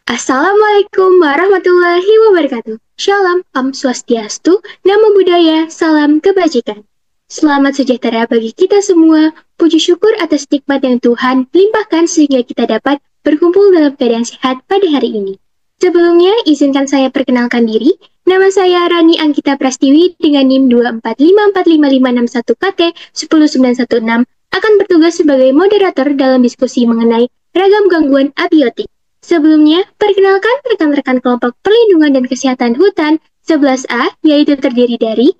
Assalamualaikum warahmatullahi wabarakatuh. Shalom, Om Swastiastu, Namo Buddhaya, Salam Kebajikan. Selamat sejahtera bagi kita semua. Puji syukur atas nikmat yang Tuhan limpahkan sehingga kita dapat berkumpul dalam keadaan sehat pada hari ini. Sebelumnya, izinkan saya perkenalkan diri. Nama saya Rani Anggita Prastiwi dengan NIM 245455561KT 10916 akan bertugas sebagai moderator dalam diskusi mengenai ragam gangguan abiotik. Sebelumnya, perkenalkan rekan-rekan kelompok perlindungan dan kesehatan hutan 11A, yaitu terdiri dari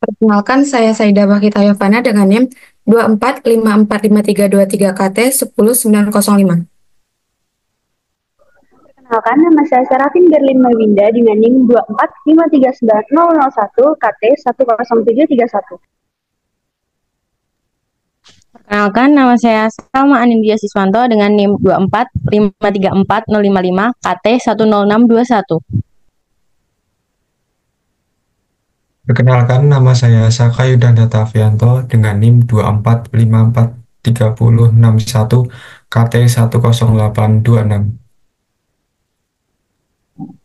Perkenalkan, saya Saida Bakita Yovana dengan NIM 245455323KT 10905. Perkenalkan, nama saya Serafin Berlin Mawinda dengan NIM 2453901 KT 10731. Perkenalkan, nama saya Salma Anindya Siswanto dengan NIM 245344055 KT 10621. Perkenalkan, nama saya Saka Yudanda Tavianto dengan NIM 245436061 KT 10826.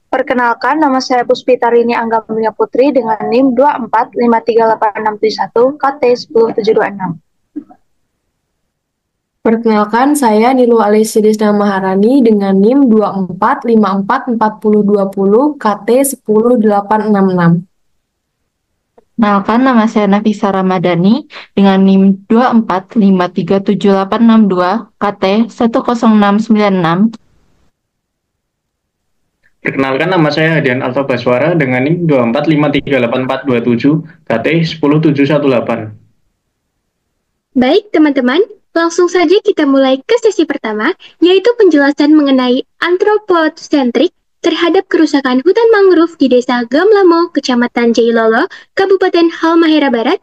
Perkenalkan, nama saya Puspitarini Anggamya Putri dengan NIM 2453861 KT 10726. Perkenalkan, saya Nilu Alisidisna Maharani dengan NIM 245444020 KT 10866. Perkenalkan, nama saya Nafisa Ramadhani dengan NIM 2453782 KT 10696. Perkenalkan, nama saya Hadian Alfa Baswara dengan NIM 245384427 KT 10718. Baik, teman-teman, langsung saja kita mulai ke sesi pertama, yaitu penjelasan mengenai antroposentrik terhadap kerusakan hutan mangrove di Desa Gamlamo, Kecamatan Jailolo, Kabupaten Halmahera Barat.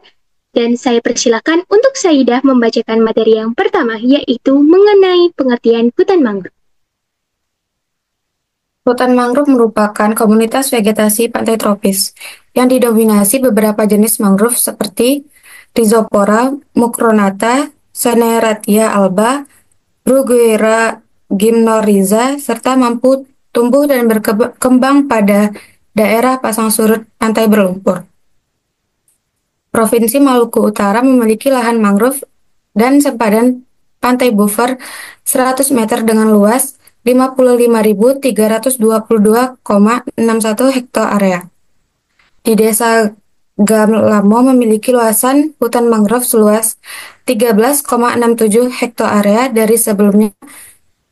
Dan saya persilakan untuk Saidah membacakan materi yang pertama, yaitu mengenai pengertian hutan mangrove. Hutan mangrove merupakan komunitas vegetasi pantai tropis yang didominasi beberapa jenis mangrove seperti Rhizopora mucronata, Saneratia alba, Bruguiera gymnorrhiza, serta mampu tumbuh dan berkembang pada daerah pasang surut pantai berlumpur. Provinsi Maluku Utara memiliki lahan mangrove dan sempadan pantai buffer 100 meter dengan luas 55.322,61 hektar area. Di Desa Gamlamo memiliki luasan hutan mangrove seluas 13,67 hektar area dari sebelumnya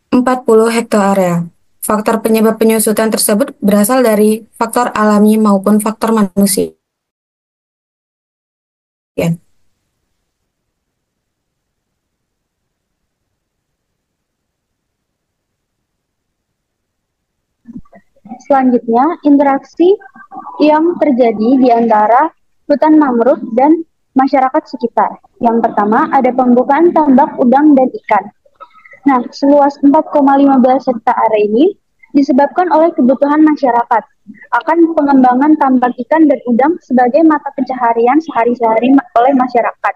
40 hektar area. Faktor penyebab penyusutan tersebut berasal dari faktor alami maupun faktor manusia. Selanjutnya, interaksi yang terjadi di antara hutan mangrove dan masyarakat sekitar. Yang pertama, ada pembukaan tambak udang dan ikan. Nah, seluas 4,15 hektar area ini disebabkan oleh kebutuhan masyarakat akan pengembangan tambak ikan dan udang sebagai mata pencaharian sehari-hari oleh masyarakat.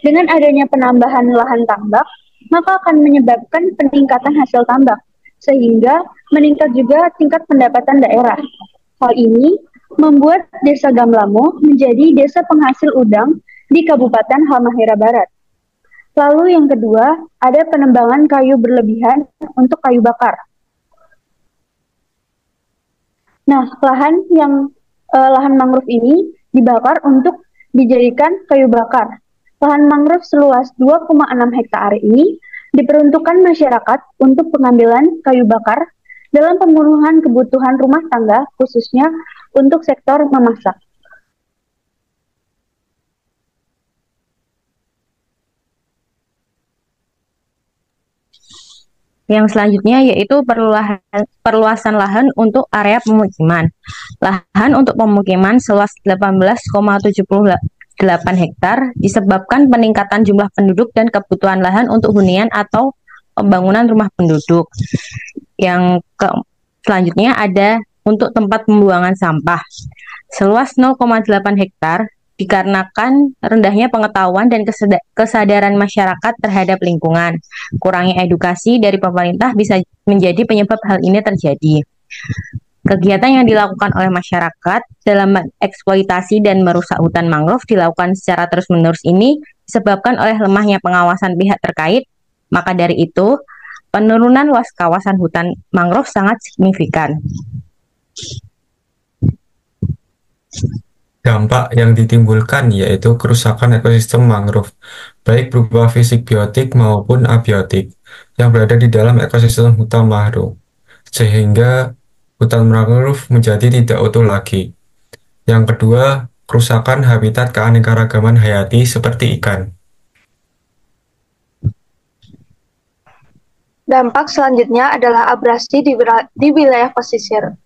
Dengan adanya penambahan lahan tambak, maka akan menyebabkan peningkatan hasil tambak, sehingga meningkat juga tingkat pendapatan daerah. Hal ini membuat Desa Gamlamo menjadi desa penghasil udang di Kabupaten Halmahera Barat. Lalu yang kedua, ada penebangan kayu berlebihan untuk kayu bakar. Nah, lahan mangrove ini dibakar untuk dijadikan kayu bakar. Lahan mangrove seluas 2,6 hektar ini diperuntukkan masyarakat untuk pengambilan kayu bakar dalam pemenuhan kebutuhan rumah tangga, khususnya untuk sektor memasak. Yang selanjutnya yaitu perluasan lahan untuk area pemukiman. Lahan untuk pemukiman seluas 18,78 hektar disebabkan peningkatan jumlah penduduk dan kebutuhan lahan untuk hunian atau pembangunan rumah penduduk. Selanjutnya ada untuk tempat pembuangan sampah. Seluas 0,8 hektar dikarenakan rendahnya pengetahuan dan kesadaran masyarakat terhadap lingkungan. Kurangnya edukasi dari pemerintah bisa menjadi penyebab hal ini terjadi. Kegiatan yang dilakukan oleh masyarakat dalam eksploitasi dan merusak hutan mangrove dilakukan secara terus-menerus ini disebabkan oleh lemahnya pengawasan pihak terkait. Maka dari itu, penurunan luas kawasan hutan mangrove sangat signifikan. Dampak yang ditimbulkan yaitu kerusakan ekosistem mangrove, baik berupa fisik biotik maupun abiotik, yang berada di dalam ekosistem hutan mangrove, sehingga hutan mangrove menjadi tidak utuh lagi. Yang kedua, kerusakan habitat keanekaragaman hayati seperti ikan. Dampak selanjutnya adalah abrasi di wilayah pesisir.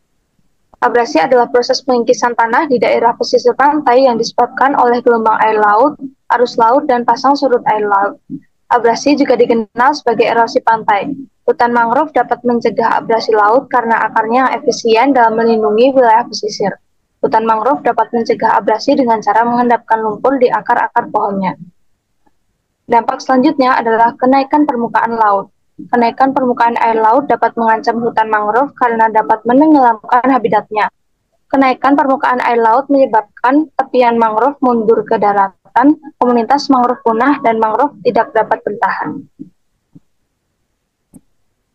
Abrasi adalah proses pengikisan tanah di daerah pesisir pantai yang disebabkan oleh gelombang air laut, arus laut, dan pasang surut air laut. Abrasi juga dikenal sebagai erosi pantai. Hutan mangrove dapat mencegah abrasi laut karena akarnya yang efisien dalam melindungi wilayah pesisir. Hutan mangrove dapat mencegah abrasi dengan cara mengendapkan lumpur di akar-akar pohonnya. Dampak selanjutnya adalah kenaikan permukaan laut. Kenaikan permukaan air laut dapat mengancam hutan mangrove karena dapat menenggelamkan habitatnya. Kenaikan permukaan air laut menyebabkan tepian mangrove mundur ke daratan, komunitas mangrove punah, dan mangrove tidak dapat bertahan.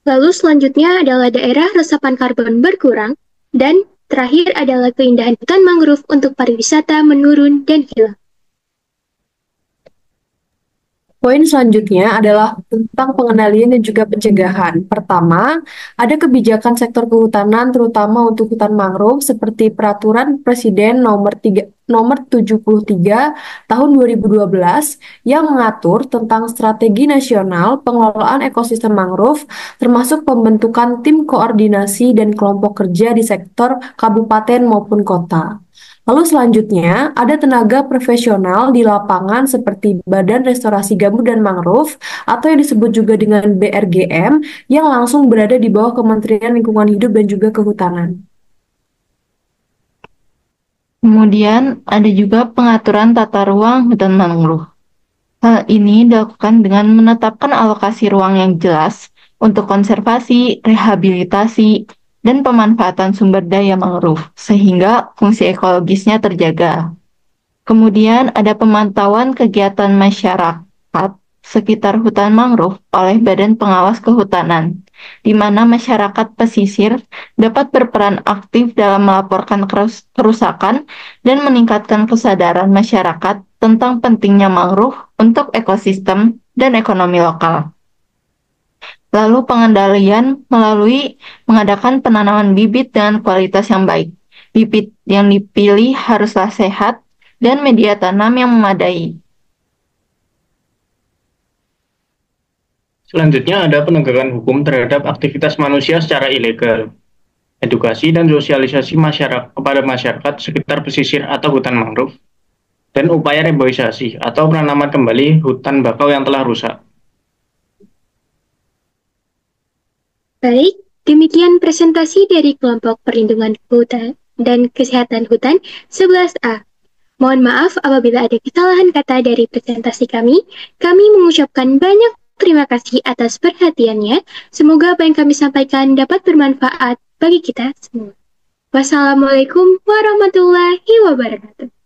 Lalu selanjutnya adalah daerah resapan karbon berkurang, dan terakhir adalah keindahan hutan mangrove untuk pariwisata menurun dan hilang. Poin selanjutnya adalah tentang pengendalian dan juga pencegahan. Pertama, ada kebijakan sektor kehutanan terutama untuk hutan mangrove seperti Peraturan Presiden nomor 73 tahun 2012 yang mengatur tentang strategi nasional pengelolaan ekosistem mangrove termasuk pembentukan tim koordinasi dan kelompok kerja di sektor kabupaten maupun kota. Lalu selanjutnya, ada tenaga profesional di lapangan seperti Badan Restorasi Gambut dan Mangrove atau yang disebut juga dengan BRGM yang langsung berada di bawah Kementerian Lingkungan Hidup dan juga Kehutanan. Kemudian ada juga pengaturan tata ruang hutan mangrove. Hal ini dilakukan dengan menetapkan alokasi ruang yang jelas untuk konservasi, rehabilitasi, dan pemanfaatan sumber daya mangrove, sehingga fungsi ekologisnya terjaga. Kemudian ada pemantauan kegiatan masyarakat sekitar hutan mangrove oleh Badan Pengawas Kehutanan, di mana masyarakat pesisir dapat berperan aktif dalam melaporkan kerusakan dan meningkatkan kesadaran masyarakat tentang pentingnya mangrove untuk ekosistem dan ekonomi lokal. Lalu pengendalian melalui mengadakan penanaman bibit dengan kualitas yang baik. Bibit yang dipilih haruslah sehat dan media tanam yang memadai. Selanjutnya ada penegakan hukum terhadap aktivitas manusia secara ilegal. Edukasi dan sosialisasi kepada masyarakat sekitar pesisir atau hutan mangrove. Dan upaya reboisasi atau penanaman kembali hutan bakau yang telah rusak. Baik, demikian presentasi dari kelompok perlindungan hutan dan kesehatan hutan 11A. Mohon maaf apabila ada kesalahan kata dari presentasi kami. Kami mengucapkan banyak terima kasih atas perhatiannya. Semoga apa yang kami sampaikan dapat bermanfaat bagi kita semua. Wassalamualaikum warahmatullahi wabarakatuh.